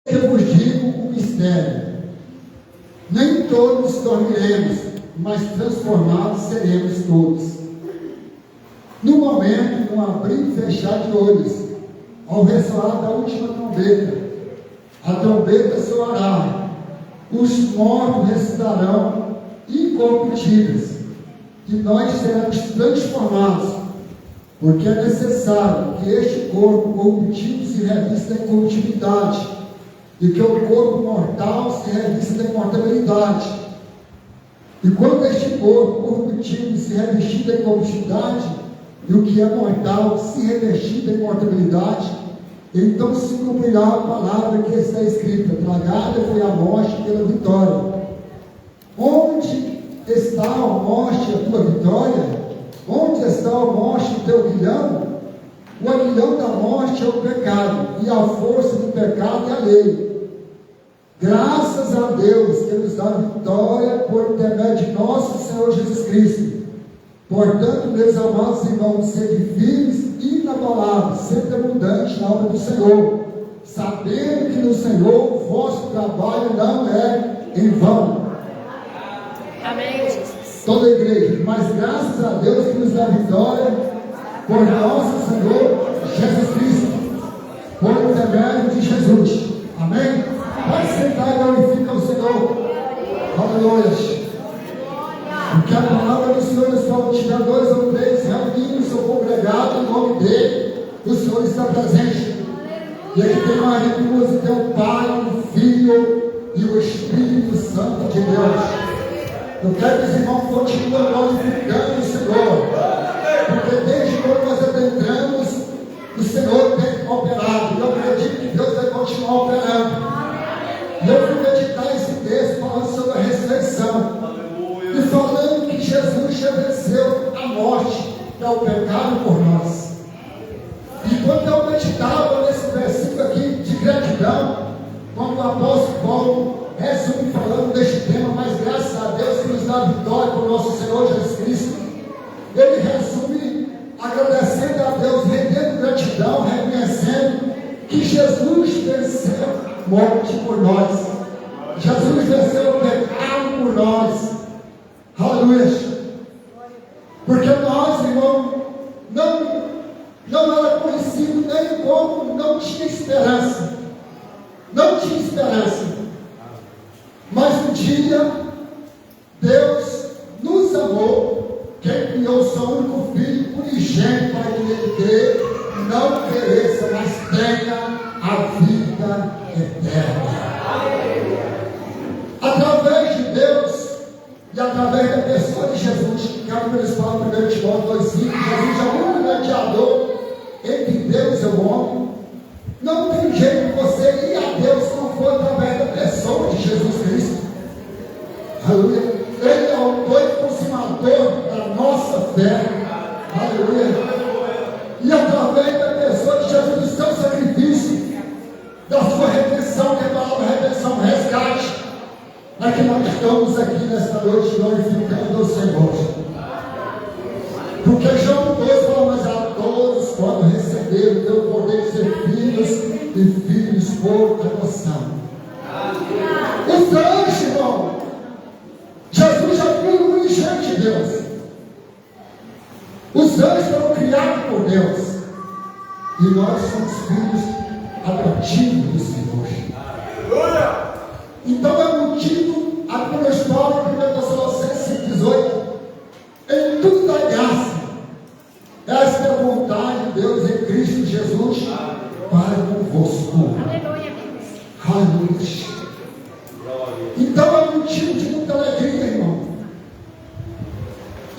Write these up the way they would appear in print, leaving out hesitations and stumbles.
Eu vos digo um mistério: nem todos dormiremos, mas transformados seremos todos. No momento, num abrir e fechar de olhos, ao ressoar da última trombeta, a trombeta soará, os mortos ressuscitarão incorruptíveis, e nós seremos transformados, porque é necessário que este corpo corruptível se revista em corruptibilidade, e que o corpo mortal se revista em mortalidade. E quando este corpo corruptível se revestir em corruptibilidade, e o que é mortal se revestir em mortalidade, então se cumprirá a palavra que está escrita: tragada foi a morte pela vitória. Onde está a morte, a tua vitória? Onde está a morte, o teu aguilhão? O aguilhão da morte é o pecado, e a força do pecado é a lei. Graças a Deus que nos dá vitória por intermédio de nosso Senhor Jesus Cristo. Portanto, meus amados irmãos, sede firmes e inabaláveis, sempre abundantes na obra do Senhor, sabendo que no Senhor o vosso trabalho não é em vão. Amém, Jesus. Toda a igreja, mas graças a Deus que nos dá vitória por nosso Senhor Jesus Cristo, por intermédio de Jesus. Amém? Pode sentar e glorifica o Senhor. Aleluia. Porque a palavra do Senhor nos fala: tiver dois ou três reunidos ou congregados em nome dele, o Senhor está presente. E aqui tem Maria duas, e tem o Pai, o Filho e o Espírito Santo de Deus. Eu quero que os irmãos continuem glorificando o Senhor, porque desde quando nós adentramos, o Senhor tem operado. Eu acredito que Deus vai continuar operando. E eu fui meditar esse texto falando sobre a ressurreição, e falando que Jesus já venceu a morte, que é o pecado, por nós. E quando eu meditava nesse versículo aqui de gratidão, quando o apóstolo Paulo resume falando deste tema, mas graças a Deus que nos dá a vitória por nosso Senhor Jesus Cristo, ele resume agradecendo a Deus, rendendo gratidão, reconhecendo que Jesus venceu a morte por nós. Jesus venceu o pecado por nós. Aleluia. Porque nós, irmão, não era conhecido nem como, não tinha esperança. Não tinha esperança. Mas um dia, Deus nos amou, quem criou o seu único filho, unigênito, para que ele crê, não pereça, mas tenha a vida eterna. Através de Deus e através da pessoa de Jesus, que é o que eles falam em 1 Timóteo 2,5, Jesus é o único mediador entre Deus e o homem. Não tem jeito de você ir a Deus se não for através da pessoa de Jesus Cristo. Aleluia. Ele é o autor e consumador da nossa fé. Aleluia. E através da pessoa de Jesus, do seu sacrifício, da sua redenção, que é a palavra redenção, resgate, é que nós estamos aqui nesta noite glorificando o Senhor. Porque João 2 fala: mas a todos, quando receberam, deu o poder de ser filhos e filhos por adoção. Os anjos, irmão, Jesus já foi o unigênito de Deus. Os anjos foram criados por Deus, e nós somos filhos adotivos do Senhor. Então é motivo, a primeira história, 1 Tessalonicenses 5,18, em tudo dá graça. Esta é a vontade de Deus em Cristo Jesus para convosco. Aleluia. Então é motivo de muita alegria, irmão,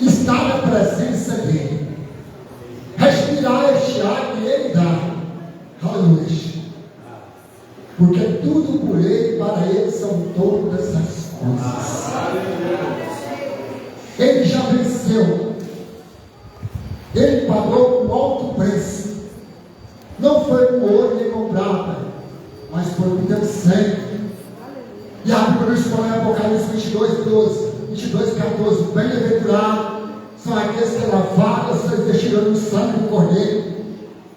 estar na presença dele, respirar este ar que ele dá. Aleluia. Porque tudo por ele, para ele são todas as coisas. Ele já venceu. Ele pagou um alto preço. Não foi com ouro nem com prata, mas foi com teu sangue. E a Bíblia nos fala em Apocalipse 22:14: bem-aventurado são aqueles que lavaram as suas vestiduras no sangue do Cordeiro,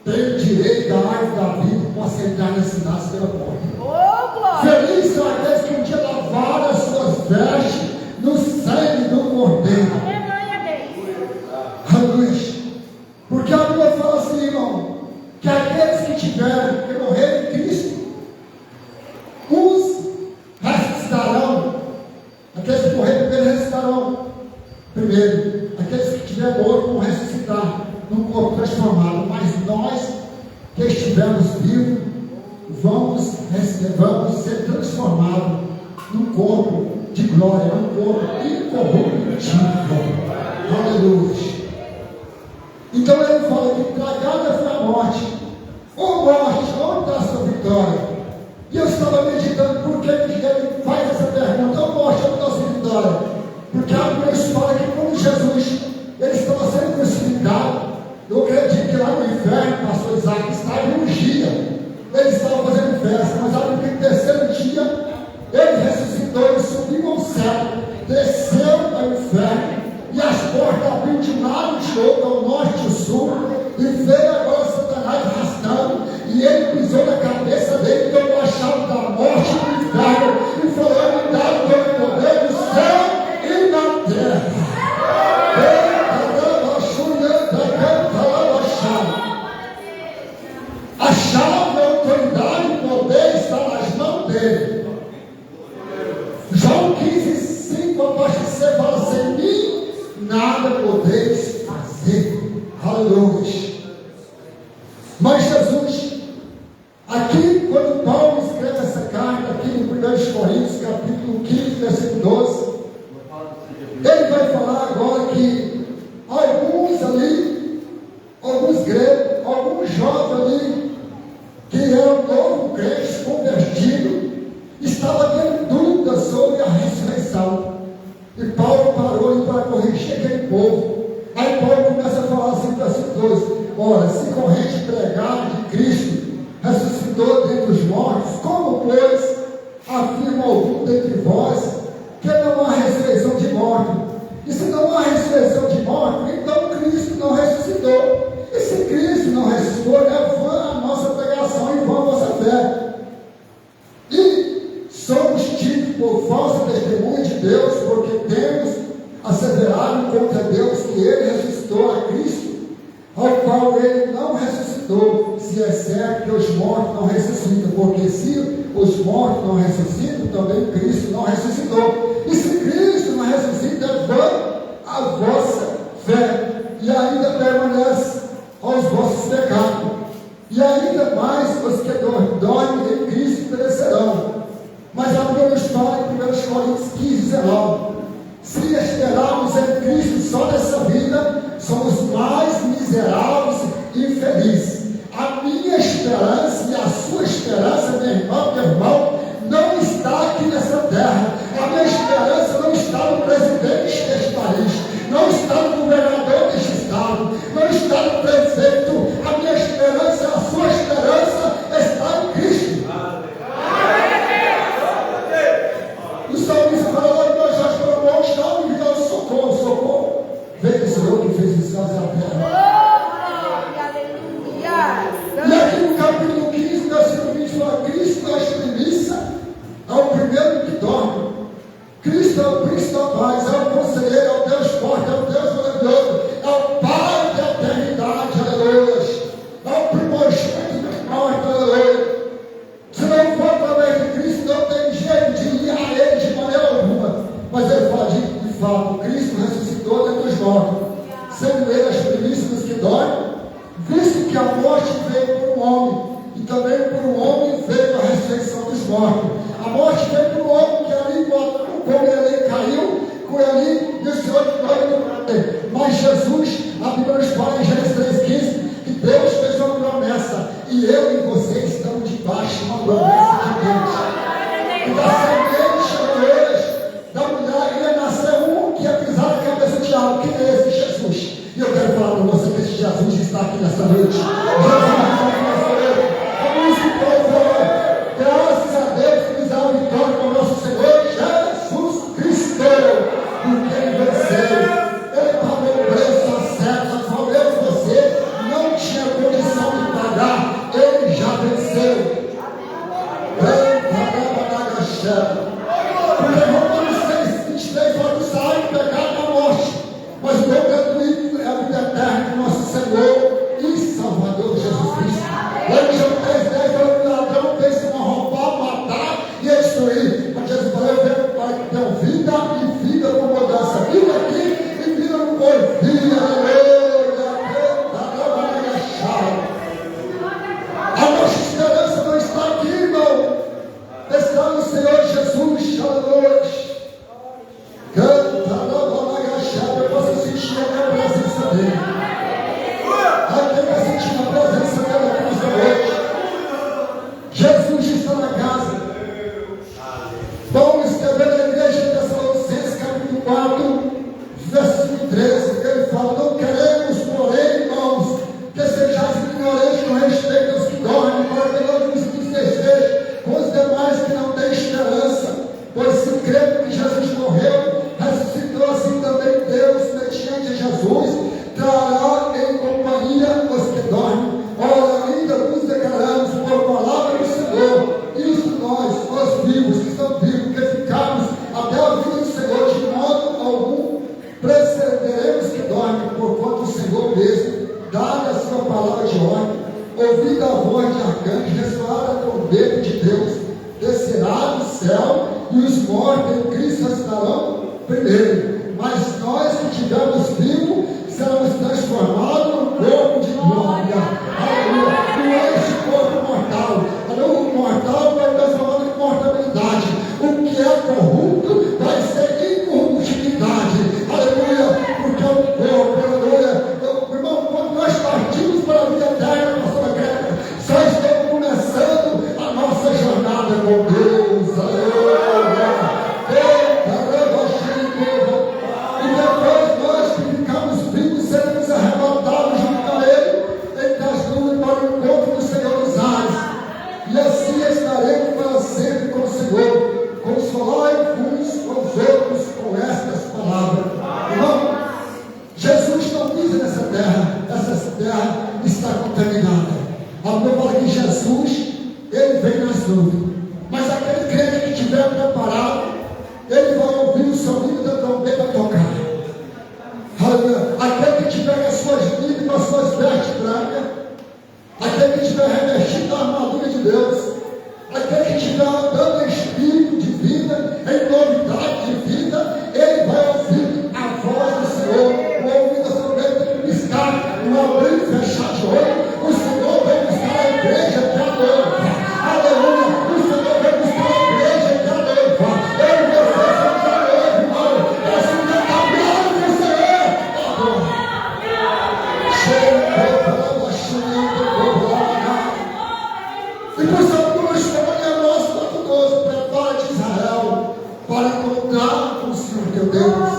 tem o direito da árvore da vida, possa entrar nesse cidade pela porta. vamos ser transformados num corpo de glória, num corpo incorruptível. Aleluia. Então ele fala que tragada foi a morte. Ô morte, onde está a sua vitória? E eu estava meditando por que ele faz essa pergunta. Ô morte, onde está a sua vitória? Porque a Bíblia fala que quando Jesus ele estava sendo crucificado, eu acredito que lá no inferno, pastor Isaac, estava em urgia. Ele estava fazendo festa, mas a Bíblia que no terceiro dia ele ressuscitou, ele subiu ao céu, desceu ao inferno, e as portas abriram de um lado de outro, ao norte e ao sul, e veio agora Satanás arrastando, e ele pisou na cabeça dele, tomou a chave da morte e do inferno, e falou: me dá o teu poder do céu e na terra. A chave, a autoridade e o poder está nas mãos dele. João 15:5, a parte de você fala: sem mim nada podeis fazer. Aleluia. Mas Jesus, aqui quando Paulo escreve essa carta, aqui no 1 Coríntios, capítulo 15, versículo 12, ele vai falar agora que alguns ali, alguns gregos, alguns jovens ali, que eram novo crente, convertido, estava tendo dúvidas sobre a ressurreição. E Paulo parou ali para corrigir aquele povo. Aí Paulo começa a falar assim, versículo 12: ora, se corrente pregar de Cristo ressuscitou dentre os mortos, como, pois, afirma algum dentre vós que não há ressurreição de mortos? E se não há ressurreição de mortos, então Cristo não ressuscitou. E se Cristo não ressuscitou, é vã a nossa pregação e vã a vossa fé. E somos tidos por falsa testemunha de Deus, porque temos asseverado contra Deus que ele ressuscitou a Cristo, ao qual ele não ressuscitou, se é certo que os mortos não ressuscitam, porque se os mortos não ressuscitam, também Cristo não ressuscitou. E se Cristo não ressuscita, é vã a vossa fé, e ainda permanece aos vossos pecados, e ainda mais os que dormem em Cristo perecerão. Mas a Bíblia nos fala em 1 Coríntios 15:19: se esperarmos em Cristo só nessa vida, somos mais miseráveis e infelizes. A minha esperança e a sua esperança, meu irmão, não está aqui nessa terra. A minha esperança não está no presidente deste país, não está no governador deste estado, não está no prefeito. A minha esperança, a sua esperança está em Cristo. O salmista fala: nós já estamos bons, não me dá socorro, socorro. Veio do Senhor que fez os céus e a terra. E aqui no capítulo 15, versículo 20, fala: Cristo é a primícia, é o primeiro que dorme. Cristo é o príncipe da paz, é o conselheiro, é o Deus forte, é o Deus maravilhoso, é o Pai da eternidade, aleluia. É o primogênito da morte, aleluia. Se não for através de Cristo, não tem jeito de ir a Ele de maneira alguma. Mas ele fala de fato: Cristo ressuscitou dentre os mortos, sendo Ele as primícias dos que dormem, visto que a morte veio por um homem, e também por um homem veio a ressurreição dos mortos. A morte veio por um homem que ali, como ele caiu, com ele, e o Senhor glória. Mas Jesus, a Bíblia nos fala em Gênesis 3:15, que Deus fez uma promessa, e eu e você estamos debaixo de uma promessa de Deus. E da semente, da mulher, ia nascer um que ia pisar na cabeça de algo. Quem é esse Jesus? E eu quero falar para você que esse Jesus está aqui nessa noite. Jesus está aqui nessa noite. Como isso que Paulo falou, graças a Deus que nos dá a vitória com o nosso Senhor Jesus Cristo, porque Ele venceu. Ele pagou o preço certo, qual eu e você não tinha condição de pagar. Ele já venceu. Porque Romanos 6:23 fala que o salário do pecado é a morte, mas o meu gratuito é a vida eterna do nosso Senhor e Salvador Jesus Cristo. Lá em João 3:10 fala que o ladrão pensa em roubar, matar e destruir. Mas Jesus falou: eu venho para que tenham vida e vida com mudança. Vida aqui e vida no porvir. A nossa esperança não está aqui, irmão. Jesus, aleluia. Canta, louva, agachada, eu posso sentir a presença dele. Aqui vai sentir a presença dele aqui nessa noite. Jesus está na casa. Paulo escreveu na igreja de Tessalonicenses, capítulo 4, versículo 13. Ele fala: não queremos, porém, irmãos, que sejais ignorantes com respeito aos que dormem, para que não vos entristeçais com os demais que não têm esperança. Pois se cremos que Jesus morreu, ressuscitou, assim também Deus, mediante Jesus, trará em companhia os que dormem. Ora, ainda nos declaramos por palavra do Senhor, isso nós, os vivos, que estamos vivos, que ficamos até a vinda do Senhor, de modo algum precederemos que dormem, porquanto o Senhor mesmo, dada a sua palavra de ordem, ouvida a voz de arcanjo, ressoada a trombeta de Deus, descerá do céu, e os mortos em Cristo ressuscitarão primeiro. Mas nós que estivermos vivos, seremos transformados no corpo de glória. Aleluia. Não é este corpo mortal. O mortal vai transformar em mortalidade. O que é corrupto vai ser incorruptibilidade. Aleluia. Porque é o corpo, aleluia. Irmão, quando nós partimos para a vida eterna, pastor Greco, só estamos começando a nossa jornada com Deus. Aleluia. E depois nós que ficamos vivos seremos arrebatados junto com Ele entre as nuvens para o encontro do Senhor dos ares. E assim estaremos para sempre com o Senhor. Consolai uns com os outros com estas palavras. Irmão, Jesus não pisa nessa terra. Essa terra está contaminada. A Bíblia fala que Jesus, Ele vem nas nuvens. Mas aquele crente que estiver preparado, ele vai ouvir o sonido da trombeta tocar. Aleluia. Aquele que tiver as suas vidas com as suas vestes brancas, aquele que estiver revestido da armadura de Deus, aquele que estiver andando em espírito de vida, em novidade de vida, ele vai ouvir a voz do Senhor. O ouvido da trombeta piscar, um abrir e fechar de olho. O Senhor vai buscar a igreja que a noiva. Aleluia. O Senhor vai buscar a igreja que a noiva. E por isso a tua história é nossa, maravilhoso. Prepara-te, Israel, para encontrar com o Senhor teu Deus.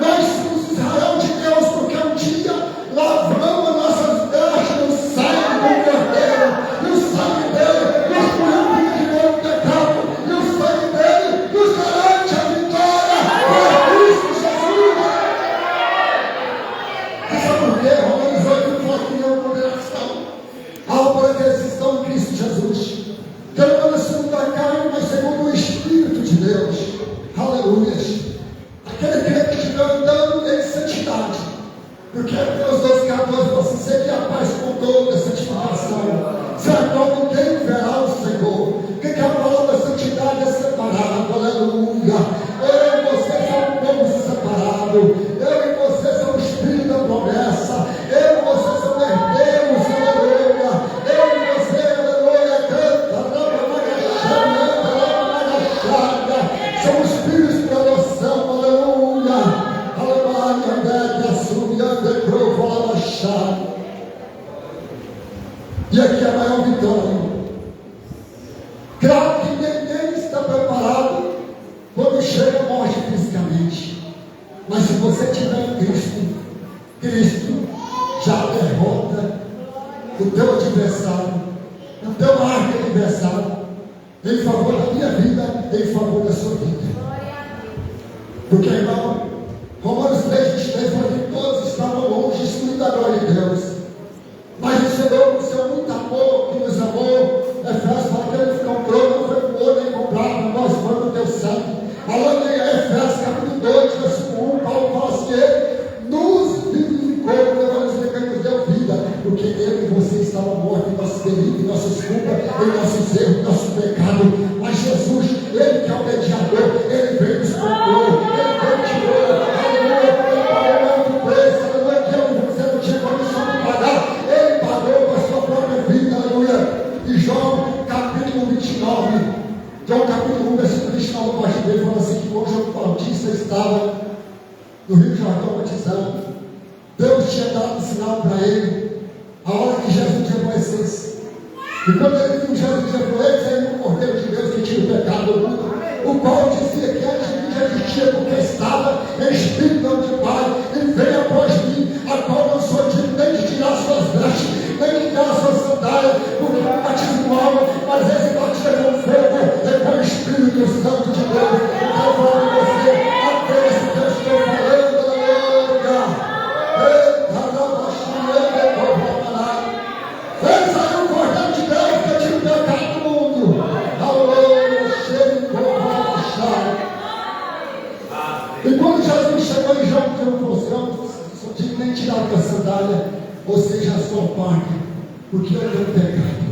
Nós somos Israel de Deus, porque um dia lavamos as nossas vestes no sangue do Cordeiro, e o sangue dele nos purifica do pecado, e o sangue dele nos garante a vitória por Cristo Jesus. E sabe por quê? Romanos 8 fala que não é condenação para aqueles que estão em Cristo Jesus, que não anda segundo a carne, mas segundo o Espírito de Deus. Aleluia. Aquele crente que estiver andando em santidade, porque Deus 12,14 fala assim: seja a paz com toda santificação, sem a qual ninguém verá o Senhor. Que a palavra santidade é separada. Aleluia. Eu e você somos um povo separado. Eu e você somos filhos da promessa. Eu e você somos herdeiros. Aleluia. Eu e você, aleluia, canta, somos filhos por adoção. Aleluia. Aleluia. Andete, assumiando, provo, alachado. E aqui é a maior vitória. Claro que ninguém está preparado quando chega a morte fisicamente. Mas se você tiver em Cristo, Cristo já derrota o teu adversário, o teu arqui-adversário, em favor da minha vida, em favor da sua vida. Porque, irmão, Romanos 3,23 fala que todos estavam longe, excluídos da glória de Deus. Mas o Senhor, com seu muito amor, que nos amou, Efésios fala que ele comprou, não foi com ouro nem comprado, nós foi com o teu sangue. Falando em Efésios capítulo 2, versículo 1, Paulo fala assim: ele nos vivificou, nos deu vida, porque ele e você estavam mortos em nossos delitos, em nossas culpas, em nossos erros, em nosso pecado. Mas Jesus, ele que é o mediador, ele veio nos comprou, ele veio e tirou, aleluia, ele pagou o preço, aleluia, que você não tinha condição de pagar, ele pagou com a sua própria vida, aleluia. E João capítulo 29, João capítulo 1, versículo 29, a partir dele, fala assim: que quando João Batista estava no Rio Jordão batizando, Deus tinha dado um sinal para ele, a hora que Jesus reconhecesse. E quando ele viu Jesus reconhecesse, ele viu o Cordeiro de Deus que tira o pecado do mundo, o qual dizia que antes de mim já existia, porque estava em espírito de Pai, e veio após mim, a qual não sou digno nem de tirar suas vestes, nem de tirar suas sandálias, porque o batismo alma, mas esse batismo com fogo, é com o Espírito Santo de Deus. Eu falo de você, aqueles que eu estou falando, aleluia. Eita, fez aí o Cordeiro de Deus que tira o pecado do mundo. Aleluia, cheio de e quando Jesus chegou em João, que eu falou: só tive nem tirar a sandália, ou seja, a sua parte, porque eu tenho pecado.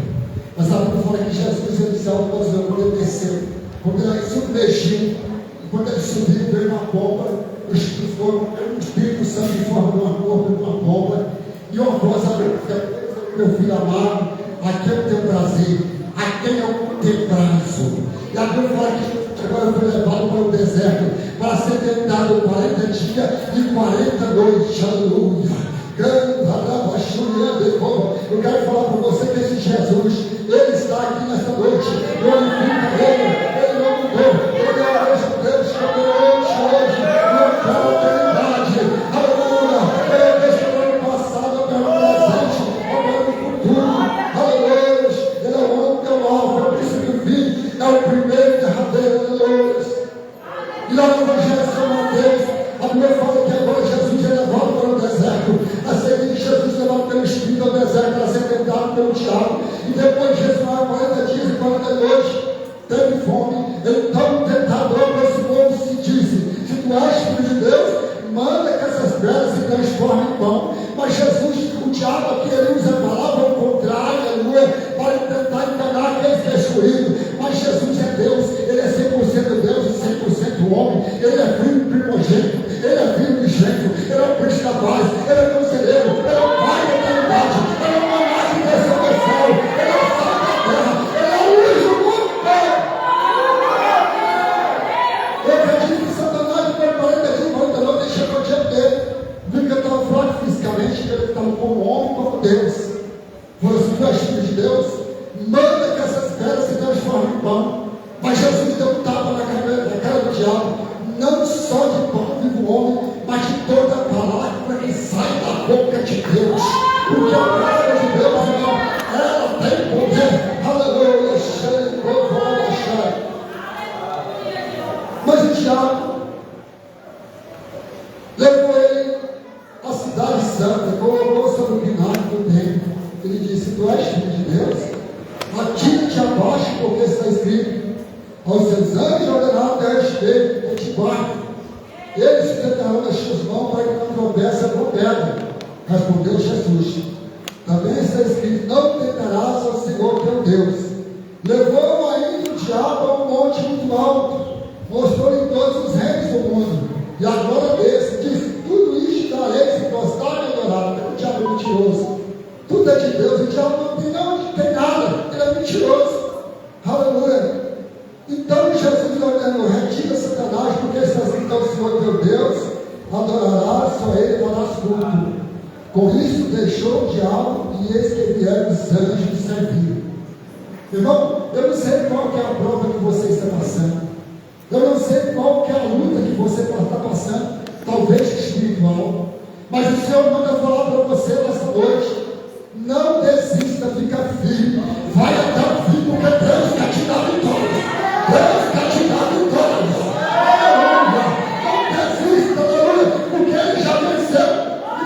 Mas a Bíblia fala que Jesus, ele se autorizou quando ele desceu, quando ele submergiu, quando ele subiu, veio uma pomba, o Espírito Santo em forma de uma corpo, de uma pomba, e uma voz abriu: meu filho amado, a quem eu tenho prazer, a quem eu tenho prazo. E a Bíblia fala que agora foi levado para o deserto para ser tentado 40 dias e 40 noites. Aleluia. Eu quero falar para você que esse Jesus, ele está aqui nesta noite. Glorifica ele não mudou. Ele é o mesmo Deus que hoje, na eternidade. Aleluia. Ele é o mesmo do ano passado, agora no presente, agora no futuro. Aleluia. Ele é o homem que é o alvo, é o príncipe do fim, é o primeiro e derradeiro. Aleluia. E lá no Evangelho de São Mateus, a Bíblia fala que agora Jesus é levado para o deserto. A seguir, Jesus é levado pelo Espírito ao deserto para ser tentado pelo diabo. E depois Jesus vai 40 dias e 40 noites, teve fome. Então o tentador aproximou-se e disse: se tu és filho de Deus, manda que essas pedras se transformem em pão. Mas Jesus, o diabo aqui, ele usa a palavra ao contrário, aleluia, para tentar enganar aqueles que é excluído. Mas Jesus é Deus, ele é 100% Deus e 100% homem. Ele é filho primogênito, ele é filho de gênero, ele é o príncipe da paz, ele é conselheiro, ele é o pai da eternidade, ele é o monarca da salvação, ele é o sal da terra, ele é o luz do mundo. Eu acredito que Satanás, por 40 dias, 40 noites, chegou diante dele, viu que ele estava fraco fisicamente, que ele estava como homem, como Deus. Falou assim: tu és filho de Deus, manda que essas pedras se transformem em pão. Mas Jesus deu um tapa na cara do diabo: não só de pão vive o homem, mas de toda a palavra que sai da boca de Deus. Porque a palavra de Deus, irmão, ela tem poder. Aleluia. Mas o diabo levou ele à cidade santa, colocou sobre o pináculo do templo. Ele disse: tu és filho de Deus, atira-te abaixo, porque está escrito: aos seus anjos ordenaram a respeito, que te guardem. Eles sustentarão nas suas mãos para que não tropece com pedra. Respondeu Jesus: também está escrito: não tentarás ao Senhor teu Deus. Levou ainda o diabo a um monte muito alto, mostrou-lhe todos os reinos do mundo, e a glória desse, disse: tudo isto darei se prostrar e adorar. O diabo é mentiroso, tudo é de Deus. O diabo não tem nada, ele é mentiroso. Aleluia. Então Jesus ordenou: retira Satanás, porque está escrito: ao Senhor teu Deus adorarás, só ele darás culto. Com isso deixou o diabo, e eis que vieram os anjos servir. Irmão, eu não sei qual que é a prova que você está passando, eu não sei qual que é a luta que você está passando, talvez espiritual, mas o Senhor manda falar para você nessa noite: não desista, fica firme, vai até o fim, porque Deus quer te dar vitória. Deus quer te dar vitória. Aleluia. Não desista, aleluia, porque ele já venceu.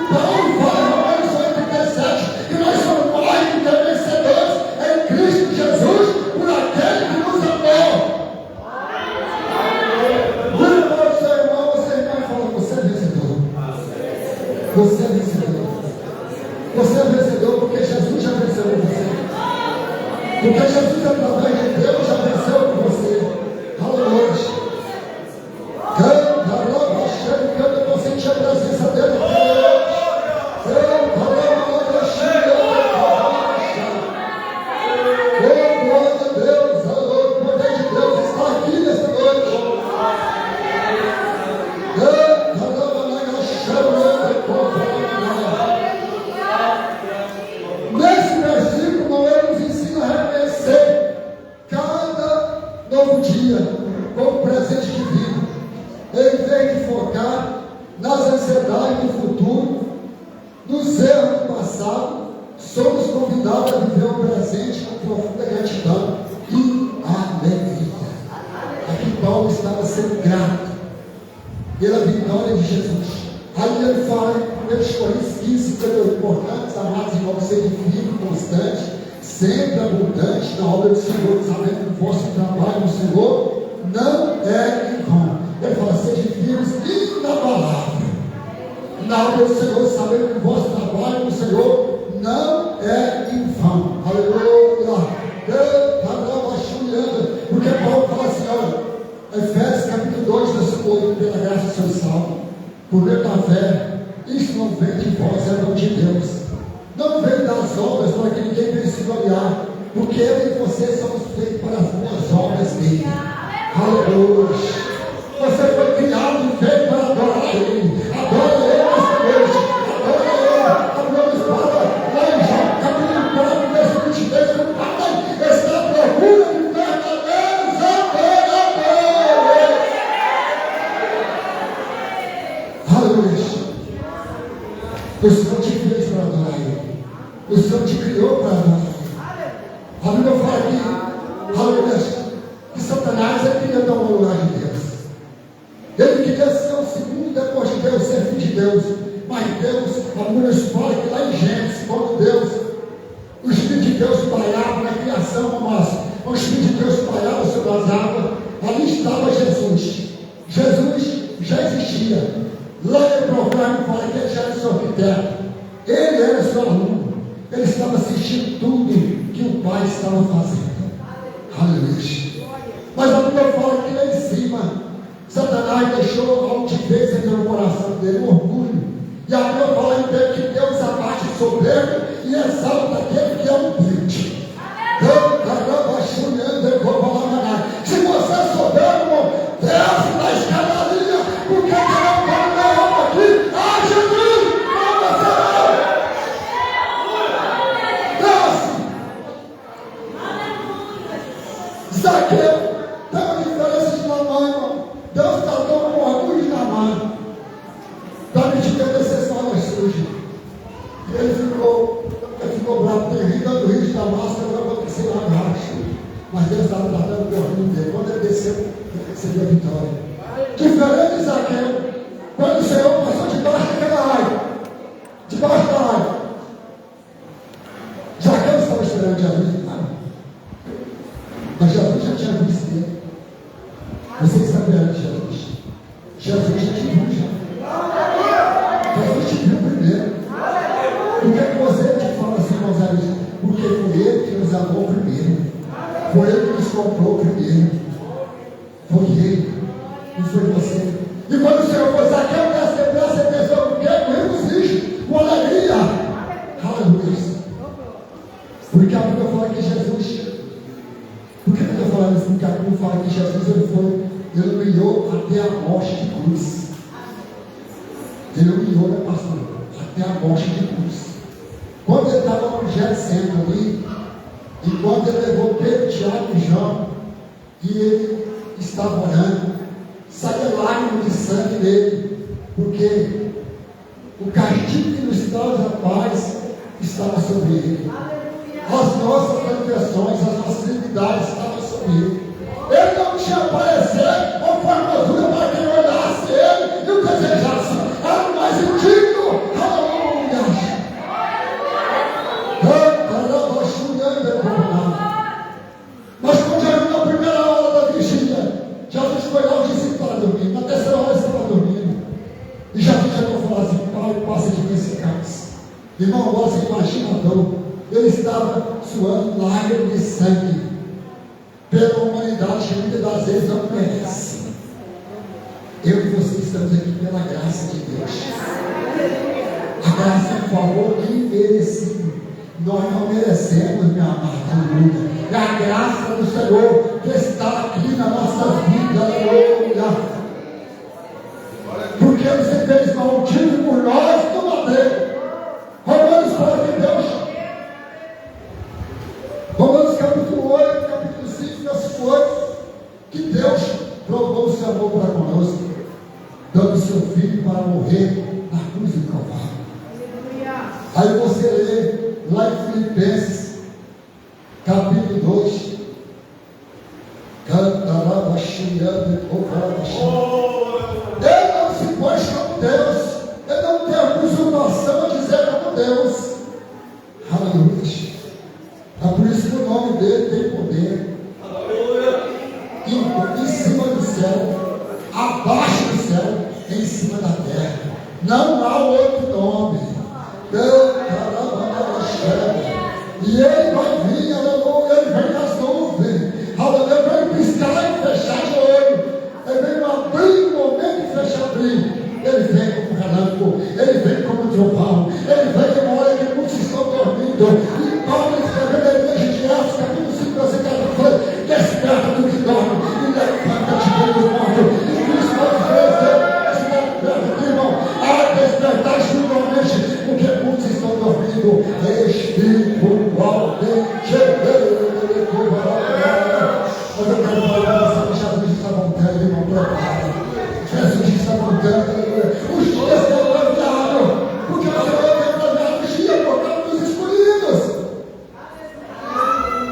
Então ele fala em Romanos 8:37 que nós somos mais do que vencedores em Cristo Jesus, por aquele que novo dia, como presente divino. Em vez de focar nas ansiedades do futuro, nos erros do passado, somos convidados a viver o presente com profunda gratidão e alegria. Aqui Paulo estava sendo grato pela vitória de Jesus. Aí ele fala em 1 Coríntios 15, portanto, amados irmãos, sede firme, constante, sempre abundante na obra do Senhor, sabendo que o vosso trabalho no Senhor não é em vão. Ele fala, sede firmes inabaláveis na obra do Senhor, sabendo que o vosso trabalho no Senhor não é em vão. Aleluia! Porque Paulo fala assim, olha, Efésios capítulo 2, versículo 8, pela graça sois salvos, por meio da fé. Isso não vem de vós, é dom de Deus. Não vem das obras para que ninguém venha se gloriar, porque eu e você somos feitos para as boas obras dele. Aleluia! Você foi criado e feito para adorar Ele. Adora Ele nesta noite. Adora Ele. Abrimos para lá em João capítulo 4, versículo 23. O Pai está à procura de verdadeiros adoradores. Aleluia. O Senhor te fez para adorar Ele. O Senhor te criou para adorar Ele. A Bíblia fala aqui, aleluia, que Satanás queria dar um lugar de Deus. Ele queria ser o segundo depois de Deus, ser filho de Deus. Mas Deus, a Bíblia fala que lá em Gênesis, quando Deus, o Espírito de Deus pairava na criação, mas o Espírito de Deus pairava sobre as águas, ali estava Jesus. Jesus já existia. Lá no programa fala que ele já era seu arquiteto. Ele era seu aluno. Ele estava assistindo tudo que o Pai estava fazendo. Aleluia. Mas a Bíblia fala que lá em cima, Satanás deixou a altivez entre o coração dele, o orgulho. E a Bíblia fala em Deus que Deus abate o soberbo e exalta aquele que é humilde. Se você é soberbo, desce na escadaria, porque não pode levar aqui. Ah, Jesus! Desce! Zaqueu, tem uma diferença de tamanho, irmão. Deus tratou com orgulho na mão, para me te descer só nas sujas. E ele ficou bravo, dando o rio de Damasco, eu vou descer lá embaixo. Mas Deus estava tratando com orgulho dele. Quando ele desceu, ele recebeu a vitória. Diferente de Zaqueu, quando o Senhor passou debaixo daquela água, debaixo da água, Zaqueu estava esperando Jesus, mas Jesus já tinha visto ele. Você está vendo Jesus? Jesus já te viu já. Jesus te viu primeiro. Por que você te fala assim, Rosário? Porque foi Ele que nos amou primeiro. Foi Ele que nos comprou primeiro. Foi Ele. Não foi você. E quando o Senhor foi Zaqueu, presta atenção, porque com regozijos, com alegria. Aleluia. Porque a Bíblia fala que Jesus. Por que eu estou falando isso? Porque a Bíblia fala que Jesus ele humilhou até a morte de cruz. Ele humilhou, né, pastor? Até a morte de cruz. Quando ele estava no Getsemane ali, enquanto ele levou Pedro, Tiago e João, e ele estava orando, saía lágrimas de sangue dele, porque o castigo que nos traz a paz estava sobre ele. As nossas transgressões, as nossas iniquidades estavam sobre ele. Ele não tinha aparecer ou formosura para quem olhasse ele e o desejasse. Era o mais indigno. Aleluia. Mas quando já viu na primeira hora da vigília, Jesus foi lá, o discípulo estava dormindo. Na terceira hora ele estava dormindo. E Jesus chegou e falou assim: Pai, passa de mim esse cálice. Irmão, você imagina a dor. Ele estava suando lágrimas de sangue pela humanidade que muitas das vezes não merece. Eu e você estamos aqui pela graça de Deus. A graça é um favor imerecido. Nós não merecemos, minha amada, aleluia. É a graça do Senhor que está aqui na nossa vida, aleluia. Porque Ele se fez maldito por nós do madeiro. Romanos fala que Deus. Romanos capítulo 8, capítulo 5, versículo 8. o seu filho para morrer na cruz do Calvário. Aí você lê lá em Filipenses, capítulo 2, ele não se pôs como Deus, ele não tem a usurpação a dizer como Deus. Aleluia. É por isso que o nome dele tem poder. Em cima do céu, abaixo do céu, em cima da terra. Não há outro nome. E ele vai vir, aleluia, ele vem nas nuvens, aleluia, ele vem piscar e fechar de olho, ele vem abrir no momento e fechar abrir. Ele vem como relâmpago, ele vem como trovão, ele vem de uma hora que muitos estão dormindo. E Paulo escreveu na igreja de Atos, capítulo 5, versículo 14, desperta do que dorme e levanta-te dos mortos. E Cristo vai dizer, irmão, a despertar espiritualmente, porque muitos estão dormindo espiritualmente. Mas eu quero falar que Jesus está voltando, irmão, prepara. Jesus está voltando. Os dias estão abreviados, porque o Senhor tem abreviado os dias por causa dos escolhidos.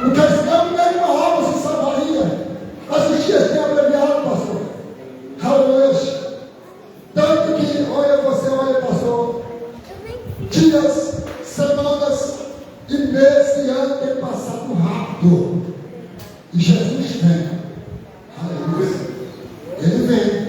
Porque senão nenhuma alma se salvaria. Mas os dias têm abreviado, pastor. Aleluia. Tanto que, olha, pastor, dias, semanas e meses e anos têm passado rápido. E Jesus vem. Aleluia. Ele vem.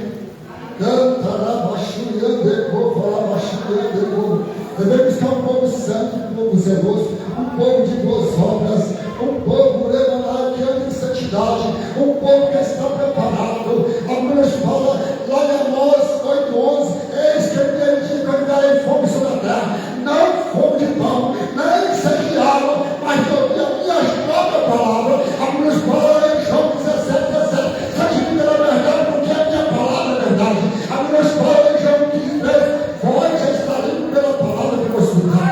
Ele vem buscar um povo santo, um povo zeloso, um povo de boas obras, um povo que anda em santidade, um povo que está preparado. A Bíblia fala lá em Amós 8:11, eis que ele diz que eu darei fome sobre a terra, não fome de pão, nem sede de água, mas de ouvir a minha própria palavra. A Bíblia fala em João 17:17, santifica na verdade, porque a minha palavra é verdade. A Bíblia fala em João 15:3, vós já está limpo pela palavra que vos escutar.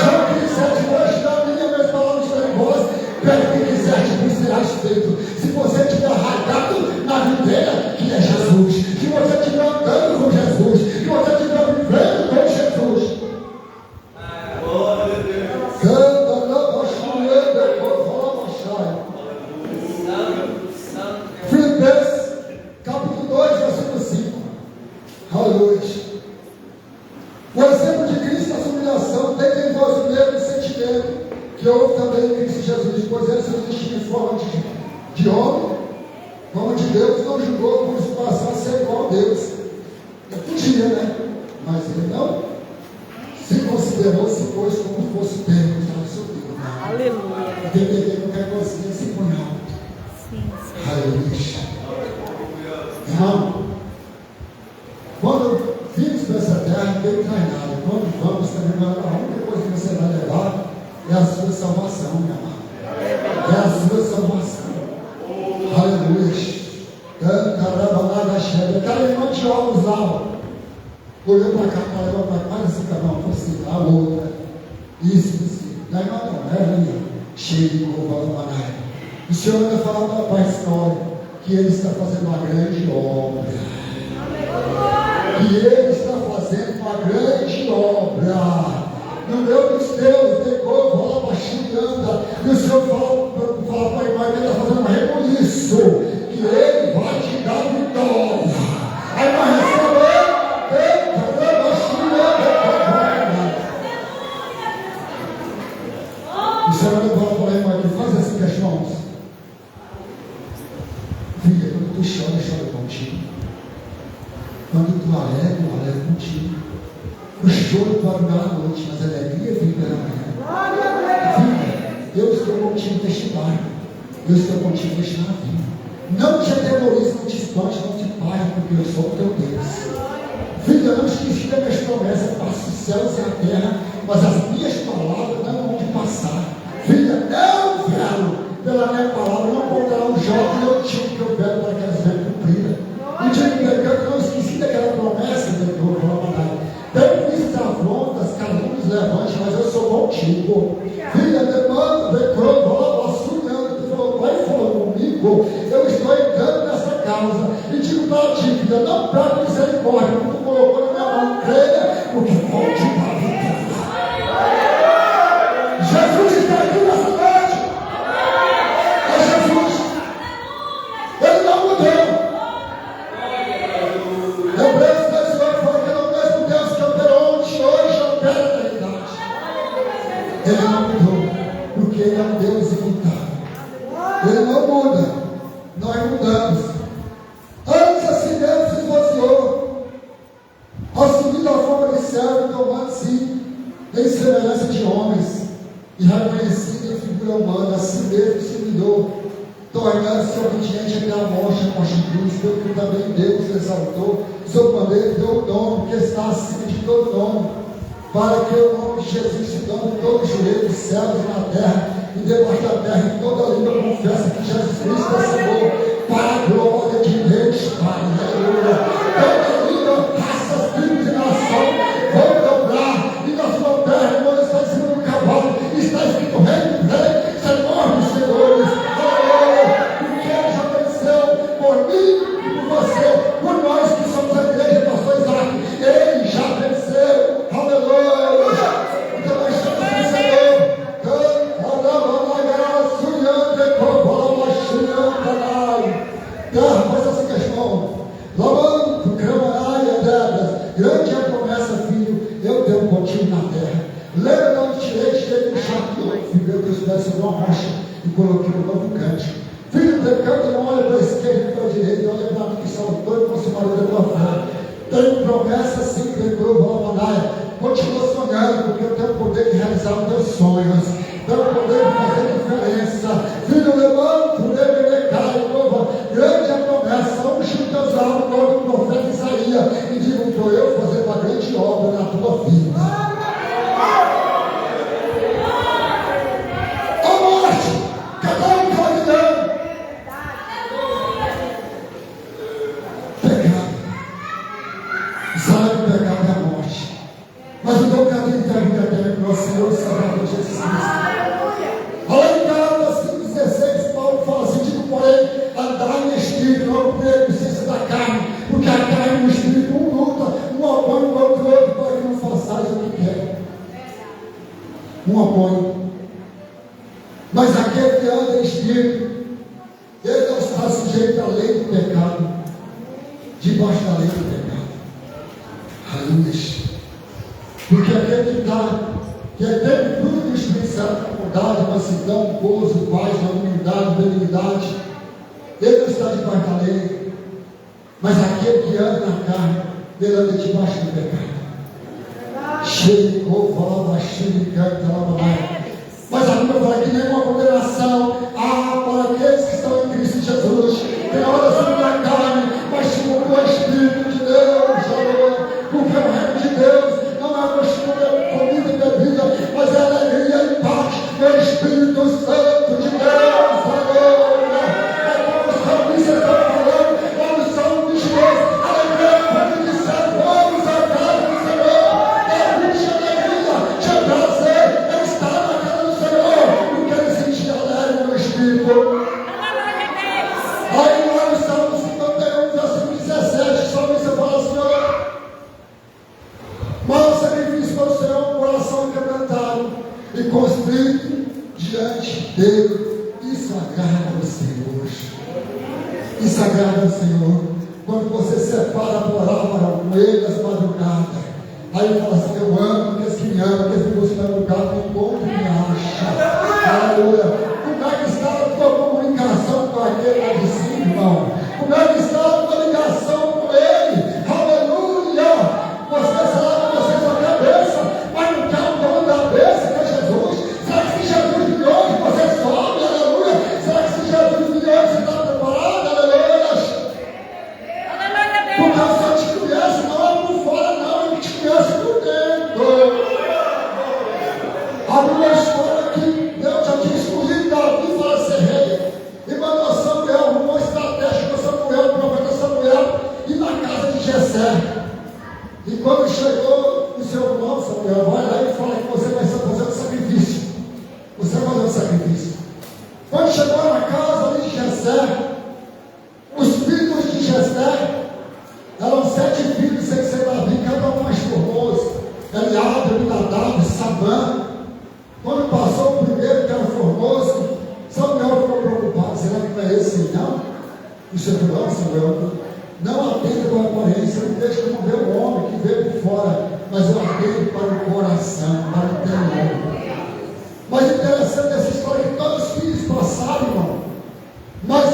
João 15:7, vós da minhas palavras estão em vós, pede o que quiser, vos será feito. Se você estiver arraigado na videira, que é Jesus, se você estiver andando com Jesus, se você estiver vivendo com Jesus, Filipenses, capítulo 2, versículo 5. Aleluia. O exemplo de Cristo, a sua humilhação, tem em vós o mesmo sentimento que houve também em Cristo Jesus, pois ele se vestiu em forma de homem, como de Deus, não julgou por se passar a ser igual a Deus. Ele podia, né? Mas ele não se considerou, se pôs como fosse Deus, estava subindo. Aleluia. Porque peguei qualquer coisinha se põe alto. Sim. Aleluia. Irmão, quando vimos para essa terra, ninguém traz nada. Quando vamos, também a única coisa que você vai levar é a sua salvação, minha amada. É a sua salvação. Aleluia. Aquela irmã de ovos lá, olhou para cá, olhou para cá, esse canal, fosse a outra. Isso. Não é nada, não é linha. Cheio de louva. O Senhor vai falar para a história que Ele está fazendo uma grande obra. Que Ele está fazendo uma grande obra. No meu dos teus, depois lá para Xinganda. E o Senhor fala para a irmã que Ele está fazendo um rebuliço. Que Ele vai te dar vitória. A irmã recebeu. O Senhor fala para a irmã que faz assim com as mãos. Filha, quando tu chora, chora contigo. Quando tu alega contigo. O choro pode durar a noite, mas a alegria vem pela manhã. Filha, eu estou contigo neste barco. Eu estou contigo neste navio. Não te atemorize, não te espante, não te pare, porque eu sou o teu Deus. Filha, não esqueci das minhas promessas, passo os céus e a terra, mas as minhas palavras não vão te passar. Filha, não velo pela minha palavra, não contará um jovem, eu digo que eu velo para que elas venham cumpridas. E digo que eu não esqueci daquela promessa que eu vou falar. Tenho visto afrontas, calúnios, levantes, mas eu sou contigo. Filha, demanda, declarou, assunhando, tu falou, pai falou comigo, eu estou entrando nessa casa, e digo para ti, filha, não perca misericórdia, como tu colocou na minha mão, creia, porque vou te dar vitória. Jesus está aqui nessa noite. É Jesus. Ele não mudou. Hebreus 18 fala que ele é o mesmo Deus que operou ontem, hoje, opera na eternidade. Ele não mudou, porque ele é um Deus imutável. Ele não muda, nós mudamos. Antes assim Deus se esvaziou, assumindo a forma de servo, tomando-se em semelhança de homens, e reconhecido em figura humana, assim mesmo se humilhou, tornando-se obediente até a morte de cruz, pelo que também Deus exaltou, sobre maneira deu o nome que está acima de todo nome, para que o nome de Jesus se dobre todo joelho dos céus e na terra, e debaixo da terra, e toda língua confessa que Jesus Cristo é Senhor, para a glória de Deus Pai. Aleluia. Toda língua, raças, tribos e nações vão dobrar, e na sua terra, quando está em cima do cavalo, está escrito Rei do Rei, Senhor dos Senhores. Aleluia. Porque ele já venceu por mim e por você, por nós que somos a igreja do pastor Isaac. Ele já venceu. Aleluia. Então nós somos vencedores. Faz essa questão. Lavando, Cramaraia, Debras, grande é a promessa, filho, eu tenho um pontinho na terra. Lembra de onde tirei do chato, fiquei os pés sobre uma rocha e coloquei um novo cântico. Filho, teu canto não olha para a esquerda e para a direita, olha para mim que saltou e consumador da tua fé. Tenho promessa, sim, declarou Lavanaia. Continua sonhando, porque eu tenho o poder de realizar os teus sonhos. Tenho o poder de fazer diferença. Filho, levanta, cai, louva. Grande é a promessa. Unge os teus lábios, como o profeta Isaías. E diga, estou eu fazendo uma grande obra na tua vida. Ó morte, cada um caminhando. Pecado. Sabe o pecado da morte. Mas o dom que a vida eterna, nosso Senhor e Salvador Jesus Cristo. Olha em Gálatas 5,16, Paulo fala assim: digo, porém, andar em espírito, não por consciência da carne, porque a carne e o espírito um luta, um apoia o outro, para que não façais o que quer. Um apoio. Mas aquele que anda em espírito, ele não está sujeito à lei do pecado, debaixo da lei do pecado. Aleluia. Porque aquele que está, que é dentro do Espírito Santo, bondade, mansidão, gozo, paz, humildade, benignidade, ele não está debaixo da lei. Mas aquele que anda na carne, ele anda debaixo do pecado. Mas a Bíblia fala que nenhuma condenação há para aqueles que estão em Cristo Jesus. Tem oração na carne, mas segundo o Espírito de Deus, porque o reino de Deus não é comida e bebida, mas é alegria e paz no Espírito Santo de Deus. Aleluia. É como o salmista está falando, como o salmo de Deus. Aleluia, quando disser, vamos à casa do Senhor. Existe alegria, tinha prazer em estar na casa do Senhor, porque ele sentia alegre no Espírito. Aí lá no Salmo 51, versículo 17, o salmista fala assim: olha, mas sacrifício para o Senhor, um coração quebrantado e constrito diante dele. Isso agrada ao Senhor. Isso agrada ao Senhor. Quando você separa a palavra com ele às madrugadas, aí ele fala assim: eu amo aqueles que me amam, aqueles que buscam meu lugar, me encontram e me acham. Aleluia. Como é que está a tua comunicação com aquele lá de cima, irmão? Como é que está a tua ligação com ele? Aleluia. Você sabe, você é sua cabeça, mas não quer o dono da cabeça, que é Jesus. Será que se Jesus vir hoje, você sobe? Aleluia. Será que se Jesus vir hoje, você está preparado? Aleluia. Porque o Senhor te conhece, não é por fora, não, ele te conhece por dentro. A Bíblia história que Deus já tinha escolhido Davi para ser O Senhor falou: Samuel, não atenda para a aparência, não deixe como ver o homem que veio por fora, mas eu atendo para o coração, para o interior. Mas interessante essa história que todos os filhos passaram, irmão. Mas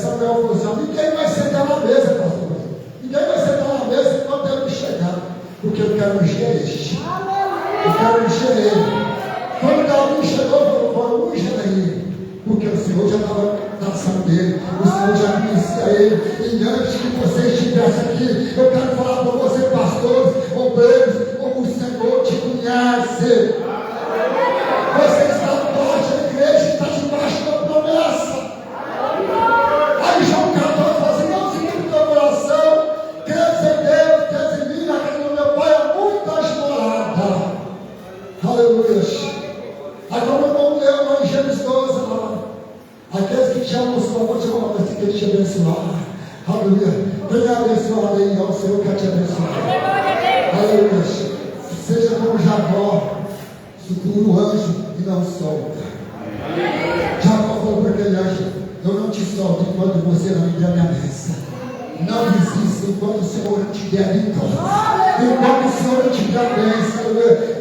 Samuel falou assim: ninguém vai sentar na mesa, pastor. Ninguém vai sentar na mesa enquanto eu não chegar. Porque eu quero encher este. Eu quero encher ele. Quando Davi chegou, falou: unja ele. Porque o Senhor já estava na ação dele. O Senhor já conhecia ele. E antes que você estivesse aqui, eu quero falar para você, pastores, obreiros, como o Senhor te conhece. Você está debaixo da igreja, está debaixo da promessa. Aí João 14 fala assim: não se quebre o teu coração, credes em Deus, credes em mim, na casa do meu Pai há muitas moradas. Aleluia. Aí como o irmão leu lá em Gênesis 12, lá, aqueles que te amam, sua voz, mas que te abençoar. Aleluia. Venha abençoar aí, ó, o Senhor quer te abençoar. Aleluia. Seja como Jacó, segura o anjo e não solta. Jacó falou para aquele anjo: eu não te solto enquanto você não me der minha bênção. Não desista enquanto o Senhor não te der a vitória. Enquanto o Senhor não te der a bênção.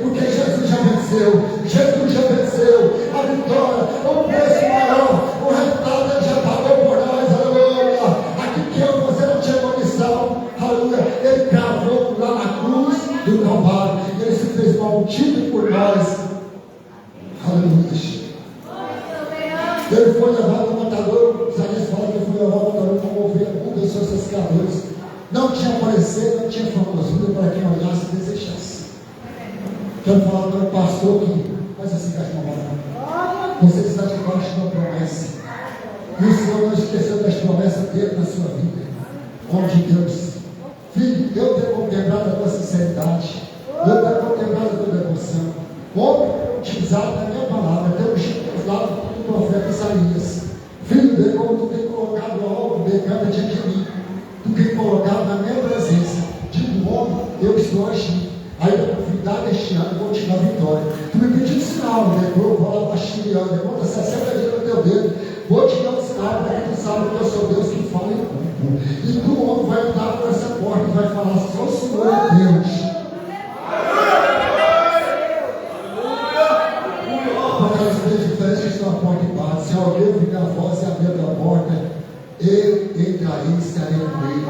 Porque Jesus já venceu. Jesus já venceu. A vitória, o preço maior, o resultado ele já pagou por nós. Aleluia. Aqui que você não tinha condição. Aleluia. Ele cravou lá na cruz do Calvário. Ele se fez maldito por nós. Aleluia. Ele foi levado ao matador. Isaías fala que ele foi levado ao matador como ovelha, um dos seus pescadores. Não tinha aparecer, não tinha famosura para quem olhasse e desejasse. Quero falar para o pastor que faz assim com as mãos. Você está debaixo de uma promessa. E o Senhor não esqueceu das promessas dele na sua vida. Homem de Deus. Filho, eu tenho contemplado a tua sinceridade. Eu tenho contemplado a tua devoção. Homem utilizado na minha palavra. Temos usado do profeta Isaías. Filho dele, como tu tem colocado algo becada diante de mim. Tu tem colocado na minha presença. Digo, homem, eu estou agindo. Aí eu convidar este ano, vou te dar vitória. Tu me pediu um sinal, né? Eu vou lá baixando, conta 60 dias no teu dedo. Vou te dar um sinal, para que tu saiba que eu sou Deus que fala e cumpre. E tu, homem, vai entrar por essa porta e vai falar: só o Senhor é Deus. Aquelas vezes diferentes que estão à porta e batem. Se alguém ouvir a voz e abrir a porta, eu entrarei e estarei com ele.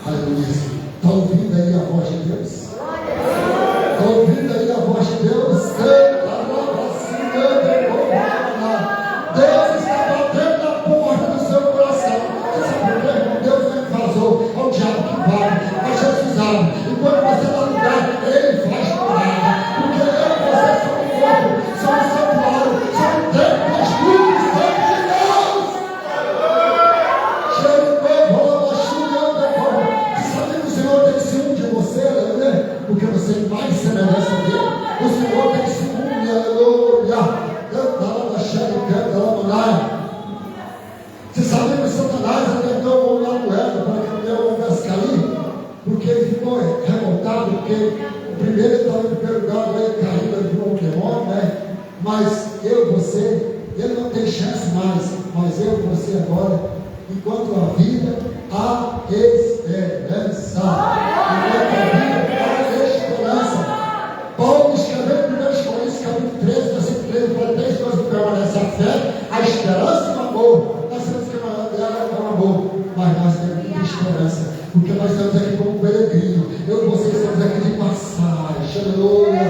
Aleluia. Está ouvindo aí a voz de Deus? Está ouvindo aí a voz de Deus? Deus está batendo na porta do seu coração. Sabe por quê? Deus não invasou, é o diabo que vai. Mas Jesus abre. E quando você está no lugar, ele faz morada. Porque eu e você somos um corpo, somos um santuário, somos um templo do Espírito Santo de Deus. Sabe que o Senhor tem ciúme de você, aleluia? Porque você é mais semelhança dele. O Senhor tem ciúme, aleluia. Você sabe que Satanás tentou roubar a moeda para que o leão houvesse cair? Porque ele ficou revoltado, porque o primeiro ele estava em primeiro lugar, ele caiu, ele virou um demônio, né? Mas eu e você, ele não tem chance mais, mas eu e você agora, enquanto a vida, há esperança. Enquanto a vida, há esperança. Paulo escreveu em 1 Coríntios, capítulo 13, versículo 13, para 3 coisas que permanece: a fé, a esperança e o amor. Nós temos que mandar com amor, mas nós temos muita esperança, porque nós estamos aqui como peregrino. Eu e vocês estamos aqui de passagem. Aleluia.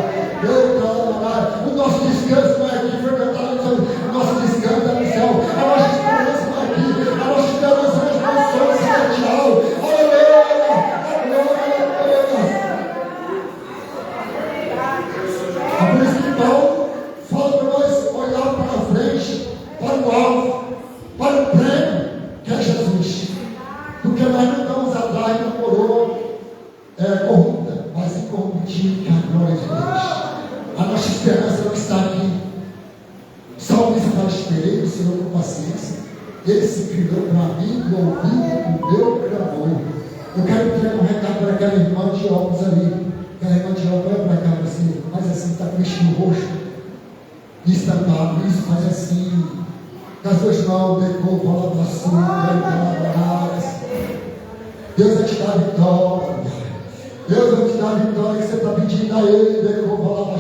O nosso descanso não é aqui, o nosso descanso é no céu. A nossa esperança não é aqui, a nossa esperança é nas mansões celestial. Aleluia. É por isso que Paulo fala para nós olhar para frente, para o alvo, para o prêmio que é Jesus. Porque nós não estamos atrás de uma coroa corrupta, mas incorruptível, que é a glória de Deus. A nossa esperança não está aqui. O salmista fala: esperei o Senhor com paciência. Ele se inclinou para mim e ouviu o meu clamor. Eu quero entregar um recado para aquela irmã de óculos ali. Aquela irmã de óculos, olha para cá, mas assim, está com o vestido roxo, estampado, isso, faz assim. das suas mãos, decor, fala Deus vai te dar vitória. Deus vai te dar vitória que você está pedindo a Ele, decor, fala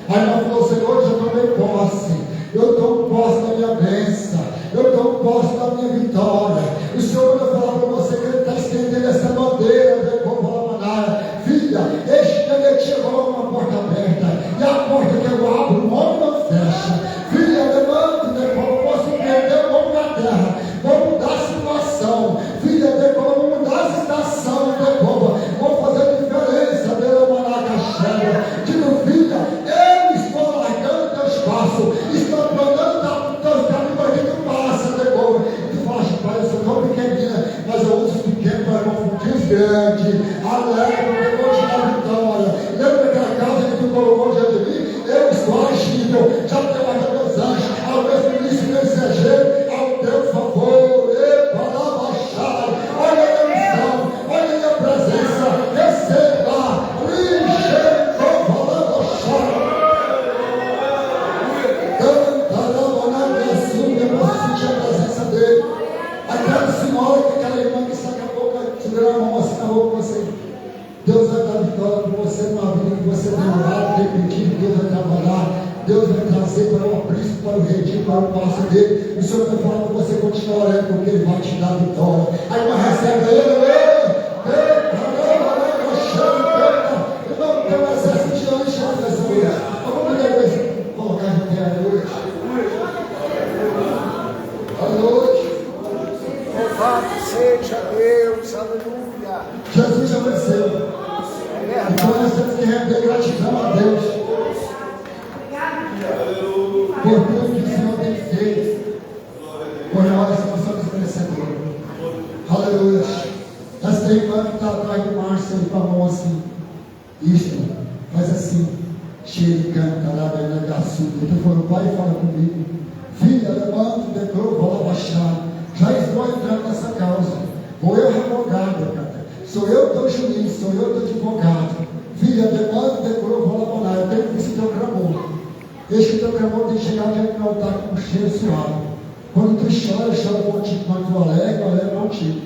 Aí nós falamos, Senhor, eu já tomei posse. Eu tomo posse da minha bênção. Eu tomo posse da minha vitória. O Senhor vai falar para você que Ele está estendendo essa bandeira, decor, fala filha, este que Ele te chegou uma porta aberta. E a porta que eu abro, o homem não fecha. Filha, levante, decor, posso perder o homem na terra. Vou mudar a situação. Filha, decor, vou mudar a estação, decor. Vou fazer diferença, Deus, Maracaxé. Digo, filha, eu estou largando teu espaço. Estou plantando teus caminhos para que tu passa, decor. E tu fala, pai, eu sou tão pequenina, mas eu uso pequeno para confundir os grandes. Alegre, eu vou te dar vitória. Lembra daquela casa que tu colocou diante de mim? Eu estou agindo. Já trabalhei meus anjos. Ao mesmo início do mensageiro, ao teu favor. Olha a missão, olha a minha presença. Receba. Aquela senhora, aquela irmã que saca a boca, segura a mão assim na boca com você. Deus vai dar vitória para você numa vida que você tem orado, tem pedido. Deus vai trabalhar, Deus vai trazer para o aprisco, para o redil, para o passo dele. O Senhor vai falar para você continuar orando, porque Ele vai te dar vitória. Aí uma recebe ele, irmão, tem um exército de anjos nessa mulher. Vamos colocar de pé à noite. À noite. Louvado seja Deus, aleluia. Jesus já venceu. Então nós temos que render gratidão a Deus por tudo que o Senhor tem feito por nós que nós somos merecedores. Aleluia. Essa irmã que está atrás do Márcio com a mão assim, isto, faz assim, cheio canta lá da negação. Então falou, pai, fala comigo, filha, levanta, declarou, vou baixar. Já estou entrando nessa causa. Vou eu advogado, cara. Sou eu teu juiz, sou eu teu advogado. Filha, demanda, declarou, vou laborar. Eu tenho que ver teu clamor. Este teu clamor tem que chegar diante do altar com um cheiro suave. Quando tu chora, eu choro contigo. Quando tu alega, eu alegro contigo.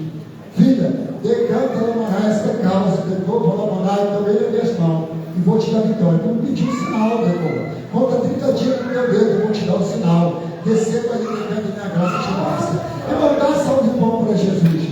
Filha, decanta laborar esta causa. Declarou, vou laborar. Eu também levei as mãos. E vou te dar vitória. Tu me pediu um sinal, declarou. Conta 30 dias no meu dedo, eu vou te dar o sinal. Receba aí, decanta minha graça te basta. Eu vou dar salve de pão para Jesus.